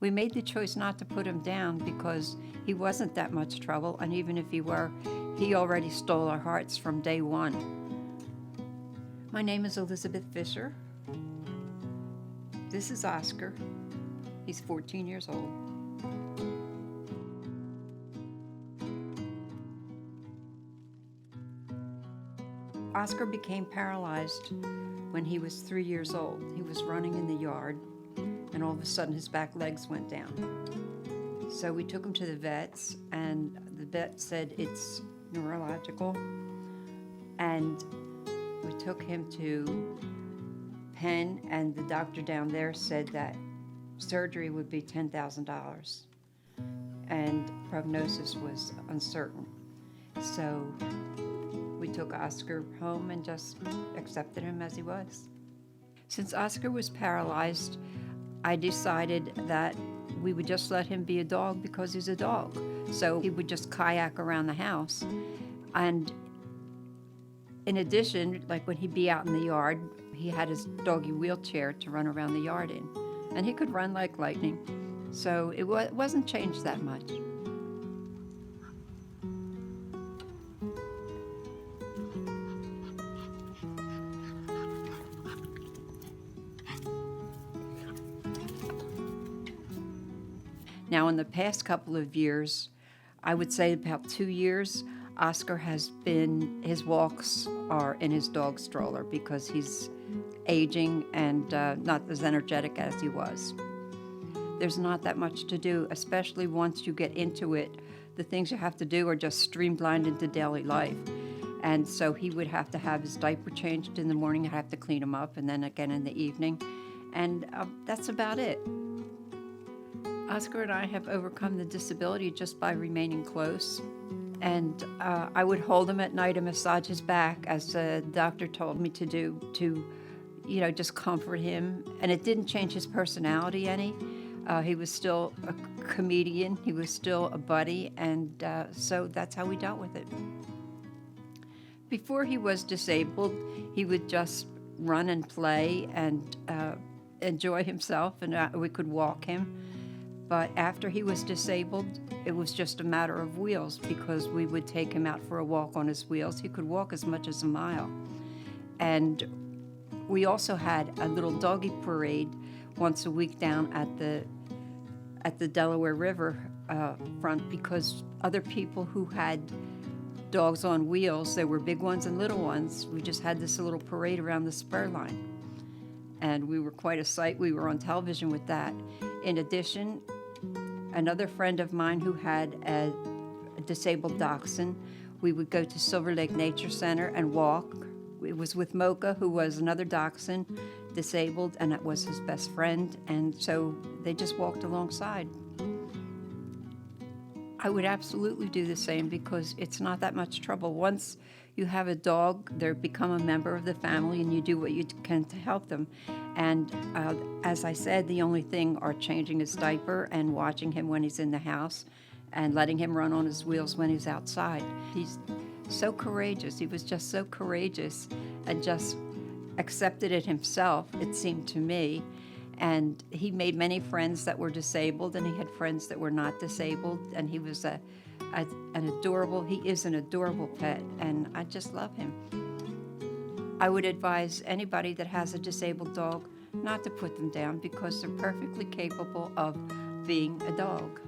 We made the choice not to put him down because he wasn't that much trouble, and even if he were, he already stole our hearts from day one. My name is Elizabeth Fisher. This is Oscar. He's 14 years old. Oscar became paralyzed when he was 3 years old. He was running in the yard, and all of a sudden his back legs went down. So we took him to the vets, and the vet said it's neurological, and we took him to Penn, and the doctor down there said that surgery would be $10,000, and prognosis was uncertain. So we took Oscar home and just accepted him as he was. Since Oscar was paralyzed, I decided that we would just let him be a dog because he's a dog. So he would just kayak around the house. And in addition, like when he'd be out in the yard, he had his doggy wheelchair to run around the yard in. And he could run like lightning. So it wasn't changed that much. Now, in the past couple of years, I would say about 2 years, Oscar his walks are in his dog stroller because he's aging and not as energetic as he was. There's not that much to do, especially once you get into it. The things you have to do are just streamlined into daily life. And so he would have to have his diaper changed in the morning, I'd have to clean him up, and then again in the evening. And that's about it. Oscar and I have overcome the disability just by remaining close. And I would hold him at night and massage his back, as the doctor told me to do, to, just comfort him. And it didn't change his personality any. He was still a comedian. He was still a buddy. And so that's how we dealt with it. Before he was disabled, he would just run and play and enjoy himself, and we could walk him. But after he was disabled, it was just a matter of wheels because we would take him out for a walk on his wheels. He could walk as much as a mile. And we also had a little doggy parade once a week down at the Delaware River front because other people who had dogs on wheels, there were big ones and little ones, we just had this little parade around the spur line. And we were quite a sight. We were on television with that. In addition, another friend of mine who had a disabled dachshund, we would go to Silver Lake Nature Center and walk. It was with Mocha, who was another dachshund, disabled, and that was his best friend. And so they just walked alongside. I would absolutely do the same because it's not that much trouble. Once you have a dog, they become a member of the family, and you do what you can to help them. And as I said, the only thing are changing his diaper and watching him when he's in the house and letting him run on his wheels when he's outside. He's so courageous. He was just so courageous and just accepted it himself, it seemed to me. And he made many friends that were disabled, and he had friends that were not disabled, and he was he is an adorable pet, and I just love him. I would advise anybody that has a disabled dog not to put them down because they're perfectly capable of being a dog.